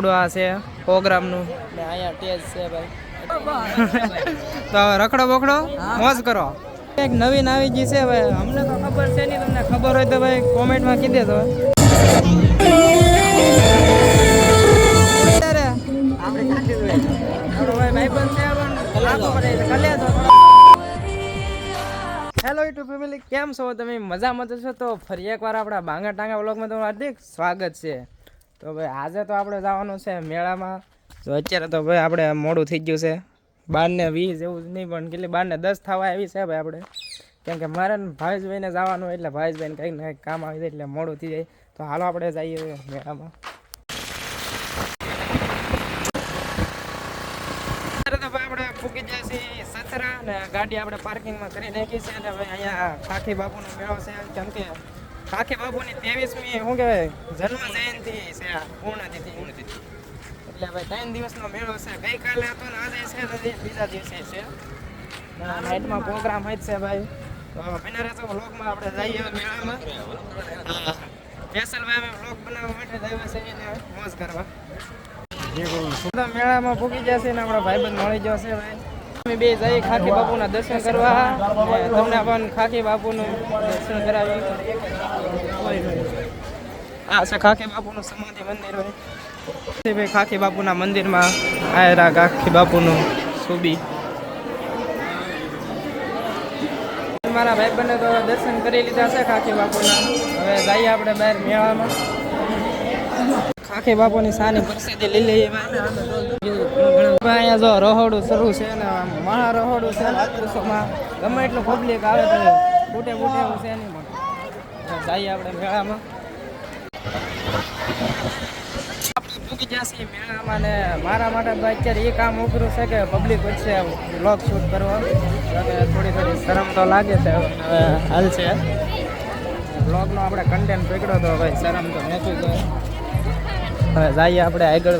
મેળાવડું આ છે પ્રોગ્રામનું ને અહીંયા ટેજ છે ભાઈ. તો રખડો બખડો મોજ કરો. એક નવીન આવી ગઈ છે ભાઈ, અમને તો ખબર છે નહીં, તમને ખબર હોય તો ભાઈ કોમેન્ટમાં કહી દેજો. હેલો યુટ્યુબ ફેમિલી, કેમ છો તમે? મજામાં છો? તો ફરી એકવાર આપણા ભાંગા ટાંગા વ્લોગમાં તમારું હાર્દિક સ્વાગત છે. તો ભાઈ આજે તો આપણે જવાનું છે મેળામાં. તો અત્યારે તો ભાઈ આપણે મોડું થઈ ગયું છે, 12:20 જેવું નહીં પણ કેટલી 12:10 થવા આવી છે ભાઈ આપણે. કેમ કે મારે ભાવેશભાઈને જવાનું એટલે ભાવેશભાઈને કંઈક ને કંઈક કામ આવી જાય એટલે મોડું થઈ જાય. તો હાલો આપણે જઈએ મેળામાં. આપણે ફૂકી જાય છે સથરા ને ગાડી આપણે પાર્કિંગમાં કરી નાખી છે. અને ભાઈ અહીંયા ખાખી બાપુનો મેળો છે. કેમ કે ખાખી બાપુની 23મી શું કહેવાય જન્મ જયંતિ છે, પૂર્ણતિથિ. એટલે ભાઈ 3 દિવસનો મેળો છે. ગઈકાલે હતો ને આજે છે, બીજા દિવસે છે. નાઇટમાં પ્રોગ્રામ હોય છે ભાઈ. તો બિના રહેતો વ્લોગમાં આપણે જઈએ મેળામાં. સ્પેશિયલ ભાઈ અમે વ્લોગ બનાવવા માટે આવ્યા છે એને મોજ કરવા. મેળામાં પૂકી જશે ને આપણા ભાઈબંધ મળી જશે ભાઈ. અમે બે જઈએ ખાખી બાપુના દર્શન કરવા. તમને પણ ખાખી બાપુનું દર્શન કરાવી. આ છે ખાખી બાપુનું સમાધિ મંદિર હોય ભાઈ. ખાખી બાપુના મંદિરમાં આયરા ખાખી બાપુનું સુબી. મારા ભાઈબંધને તો દર્શન કરી લીધા છે ખાખી બાપુના. હવે જઈએ આપણે બહાર મેળામાં. ખાખી બાપુની સાની પરિસ્થિતિ લીલી અહીંયા જો રહોડું શરૂ છે ને મહા રહોડું છે. રાજપુરોમાં ગમે એટલું પબ્લિક આવે તો ફૂટે એવું છે નહીં. પણ જઈએ આપણે મેળામાં. આપણે ભૂકી જશે મેળામાં ને મારા માટે તો અત્યારે એ કામ ઉભરું છે કે પબ્લિક વચ્ચે બ્લોગ શૂટ કરવો. થોડી શરમ તો લાગે છે. હવે હાલ છે બ્લોગનો આપણે કન્ટેન્ટ પકડો તો ભાઈ શરમ તો મેચું જ. હવે જઈએ આપણે આગળ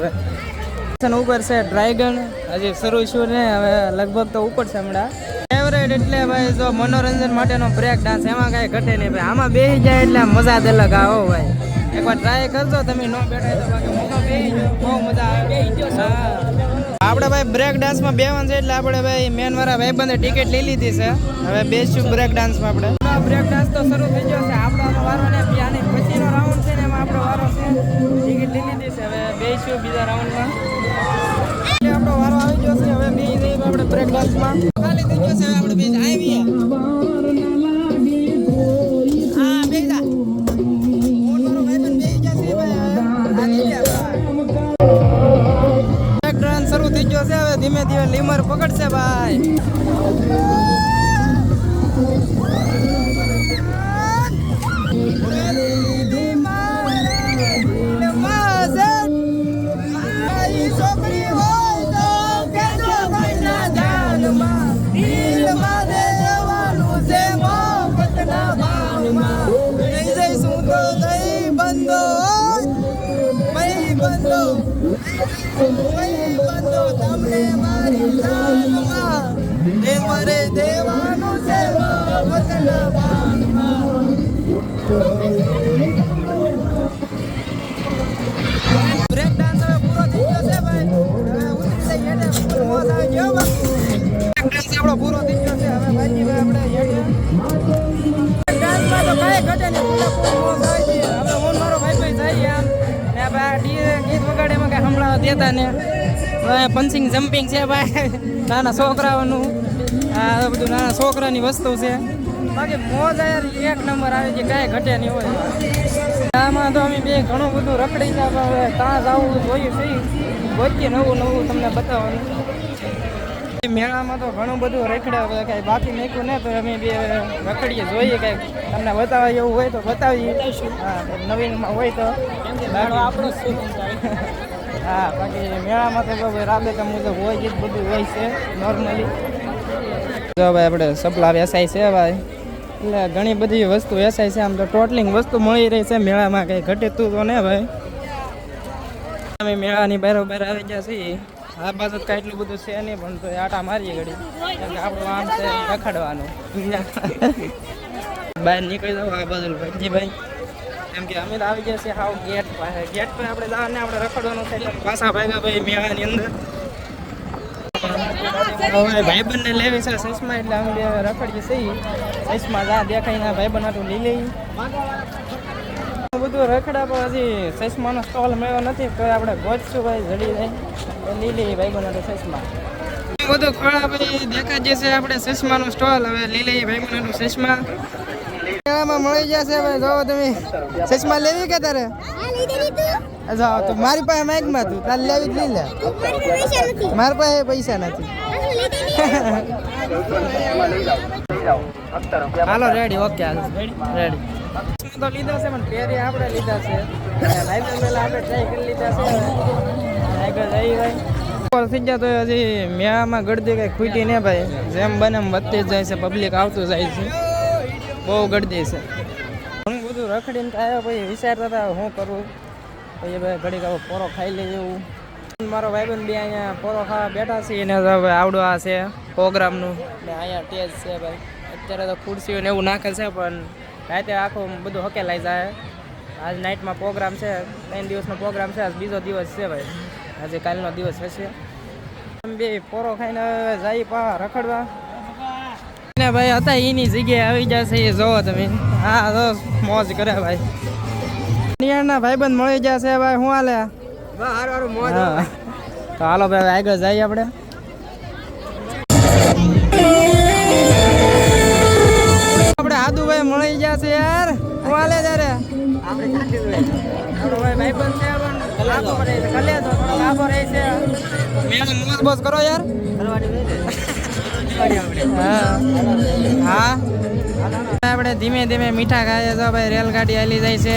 ઉપર છે ડ્રાયગન. હજી શરૂ છું ને હવે લગભગ તો ઉપર છે હમણાં. ફેવરેટ એટલે ભાઈ જો મનોરંજન માટેનો બ્રેક ડાન્સ, એમાં કાંઈ ઘટે નહીં ભાઈ. આમાં બેસી જાય એટલે મજા જ અલગ આવો ભાઈ. એકવાર ટ્રાય કરજો તમે. ન બેઠા તો બાકી બહુ મજા આવે. આપણે ભાઈ બ્રેક ડાન્સમાં બેવાનું છે એટલે આપણે ભાઈ મેન વાળા ભાઈબંધે ટિકિટ લઈ લીધી છે. હવે બેસીશું બ્રેક ડાન્સમાં. આપણે બ્રેક ડાન્સ તો શરૂ થઈ ગયો છે. આપણો વારો ને આની પછીનો રાઉન્ડ છે ને એમાં આપણો વારો છે. ટિકિટ લઈ લીધી છે. હવે બેસીશું બીજા રાઉન્ડમાં. આપણો વારો આવી ગયો છે. હવે બે જઈએ આપણે બ્રેક ડાન્સમાં. ખાલી થઈ ગયો છે. હવે આપણે બે આવીએ. હા બે જા મોટો ભાઈબંધ બે ગયા છે ભાઈ. બ્રેક ડાન્સ શરૂ થઈ ગયો છે. હવે ધીમે ધીમે લીમર પકડશે ભાઈ. તમને મારી જાનમાં દેવરે દેવાનું છે વતના બાનમાં. બ્રેક ડાન્સ હવે પૂરો થઈ ગયો છે ભાઈ. હવે ઉતરી જઈએ એટલે મોજ આવી ગયો. બ્રેક ડાન્સ આપણો પૂરો થઈ ગયો છે. હવે ભાઈ આપણે ડાન્સમાં તો કાંઈ ઘટે નહીં. મોજ આવી ગઈ. હવે હું મારો ભાઈ જઈએ આમ ને ભાઈ ગીત વગાડે એમાં કાંઈ હમણાં દેતા ને. પંચિંગ જમ્પિંગ છે ભાઈ નાના છોકરાઓનું. આ બધું નાના છોકરાની વસ્તુ છે. બાકી મોજ યાર એક નંબર આવે છે, કાંઈ ઘટે નહીં હોય. આમાં તો અમે બે ઘણું બધું રખડી ગયા. હવે ત્યાં જવું જોયું છે વચ્ચે નવું તમને બતાવવાનું. મેળામાં તો ઘણું બધું રખડ્યા હોય, કાંઈ બાકી નાખ્યું ને તો અમે બે રખડીએ જોઈએ કાંઈક તમને બતાવાય એવું હોય તો બતાવીએ. હા નવીનમાં હોય તો આપણો હા. બાકી મેળામાં તો રાબેતા મુજબ હોય જ બધું હોય છે નોર્મલી. જો ભાઈ આપણે સપલા વેચાય છે ભાઈ. એટલે ઘણી બધી વસ્તુ વેચાય છે. આમ તો ટોટલિંગ વસ્તુ મળી રહી છે મેળામાં. કંઈ ઘટે તું તો ને ભાઈ. અમે મેળાની બરાબર આવી ગયા છીએ. આ બાજુ કાંઈ એટલું બધું છે નહીં પણ તો આટા મારીએ ઘડી. કેમ કે આપણું આમ છે રખડવાનું. બહાર નીકળી જાવ આ બાજુ ભાઈ. એમ કે અમે તો આવી ગયા છીએ હાવ ગેટ પાસે. ગેટ પર આપણે જવાને આપણે રખડવાનું થાય એટલે પાછા ભાગ્યા ભાઈ મેળાની અંદર. હવે ભાઈબંધને લેવી છે ચશ્મા એટલે અમે બે રખડીએ છીએ. ચશ્મા જા દેખાય ના ભાઈબંધ હતું લઈ લઈ બધું રખડા પણ હજી ચશ્માનો સ્ટોલ મળ્યો નથી તો આપણે ગોતશું ભાઈ જડી જાય લઈ લઈએ ભાઈબંધ હતું ચશ્મા. બધું ખોળા ભાઈ દેખાય જશે આપણે ચશ્માનો સ્ટોલ. હવે લઈ લઈએ ભાઈબંધ હતું ચશ્મા. મેળામાં મળી જશે ભાઈ. જોવો તમે ચશ્મા લેવી કે તારે? જાઓ તો મારી પાસે માઇકમાં તું તારે લેવી જ લઈ લે. મારી પાસે પૈસા નથી. હાલો રેડી ઓકે હાલ રેડી તો લીધા છે પણ પહેરી આપણે લીધા છે. લાઈવ પહેલા આપણે ટ્રાય કરી લીધા છે. આગળ જઈ ભાઈ થઈ ગયા તો હજી મેળામાં ગળદી કઈ ખૂટી ને ભાઈ. જેમ બને એમ વધતી જ જાય છે. પબ્લિક આવતું જાય છે. બહુ ગળદી છે. ઘણું બધું રખડીને આવ્યો પછી વિચારતા હતા શું કરવું. પછી ભાઈ ઘડીક હવે પોરો ખાઈ લઈએ એવું. મારો ભાઈબંધ બે અહીંયા પોરો ખાવા બેઠા છે એને હવે આવડું આ છે પ્રોગ્રામનું ને અહીંયા ટેજ છે ભાઈ. અત્યારે તો ખુરશીઓ ને એવું નાખે છે પણ રાતે આખું બધું હકેલાઈ જાય. આજ નાઇટમાં પ્રોગ્રામ છે. 3 દિવસનો પ્રોગ્રામ છે. આજ બીજો દિવસ છે ભાઈ. આજે કાલનો દિવસ હશે. બે પોરો ખાઈને જાય પા રખડવા ને ભાઈ હતા એની જગ્યાએ આવી જશે એ જોવો તમે. હા તો મોજ કરે ભાઈ. નિયાળના ભાઈબંધ મળી જશે ભાઈ. શું હાલે? તો હાલો ભાઈ આગળ જઈએ આપણે. આપણે આદુભાઈ મળી જશે યાર. શું હાલે ત્યારે? ભાઈબંધ છે મોજ બોજ કરો યાર. હા આપણે ધીમે ધીમે મીઠા ખાઈએ તો ભાઈ રેલગાડી હાલી જાય છે.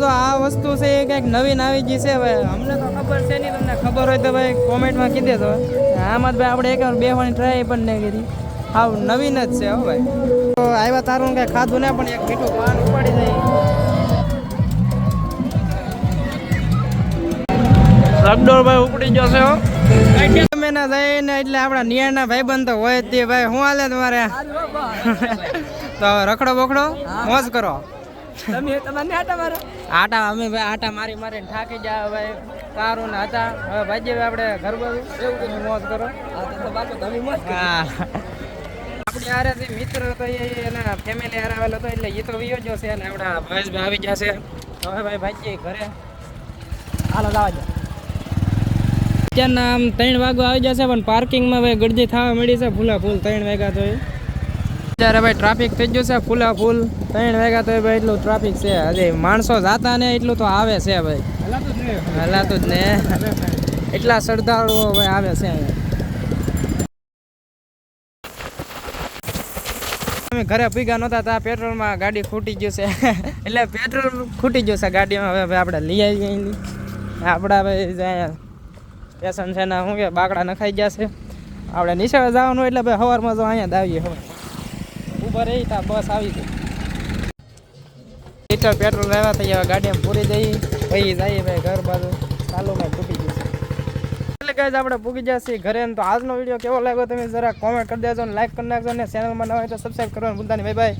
જો આ વસ્તુ છે એ કંઈક નવીન આવી ગઈ છે ભાઈ. અમને તો ખબર છે નહીં. તમને ખબર હોય તો ભાઈ કોમેન્ટમાં કીધે તો. આમાં ભાઈ આપણે એક વાર બેવાની ટ્રાય પણ નહીં કરી. હા નવીન જ છે હો ભાઈ. તો આવ્યા તારું કંઈ ખાધું ને પણ એક મીઠું પાન ઉપાડી જાય. રગડોળ ભાઈ ઉપડી જશે હો. તમે ના જાય ને એટલે આપણા નિયાળના ભાઈબંધ તો હોય તે ભાઈ. શું હાલે તમારે? તો રખડો બખડો મોજ કરો. આટા અમે ભાઈ આટા મારી મારીને થાકી જાય ભાઈ. તારું ને હતા હવે ભાઈ આપણે ઘર બાજુ એવું મોજ કરો. હા આપણે યારે મિત્ર તો એના ફેમિલી યારે આવેલો હતો એટલે એ તો વિયો જ છે ને આપણા ભાઈ આવી જશે. હવે ભાઈ ભાઈ ઘરે હાલો લાવા જાય. અત્યારના આમ 3 વાગવા આવી જશે પણ પાર્કિંગમાં ભાઈ ગળદી થવા મળી છે ફૂલા ફૂલ. 3 વાગ્યા તો અત્યારે ભાઈ ટ્રાફિક થઈ ગયું છે ફૂલા ફૂલ. 3 વાગ્યા તો ભાઈ એટલું ટ્રાફિક છે. હજી માણસો જાતા ને એટલું તો આવે છે ભાઈ. હલાતું જ ને એટલા શ્રદ્ધાળુઓ ભાઈ આવે છે અહીંયા. અમે ઘરે ભીગા નહોતા ત્યાં પેટ્રોલમાં ગાડી ખૂટી ગયું છે એટલે પેટ્રોલ ખૂટી ગયું છે ગાડીમાં. હવે આપણે લઈ આવીએ. આપણા ભાઈ અહીંયા પેશન છે ને શું કે બાકડા નખાઈ ગયા છે. આપણે નિશાળે જવાનું એટલે ભાઈ સવારમાં જો અહીંયા દાવીએ. હવે ઉભા રહી ત્યાં બસ આવી ગઈ. લીટર પેટ્રોલ લેવા થઈ હવે ગાડીમાં પૂરી જઈ પછી જઈએ ભાઈ ઘર બાજુ. ચાલુ ભાઈ પૂકી ગયું છે એટલે કહે આપણે પૂકી જશે ઘરે. તો આજનો વિડીયો કેવો લાગ્યો તમે જરા કોમેન્ટ કરી દેજો ને લાઈક કરી નાખજો ને ચેનલમાં ન હોય તો સબસ્ક્રાઈબ કરવાનું ભૂલતા નહીં. ભાઈ ભાઈ.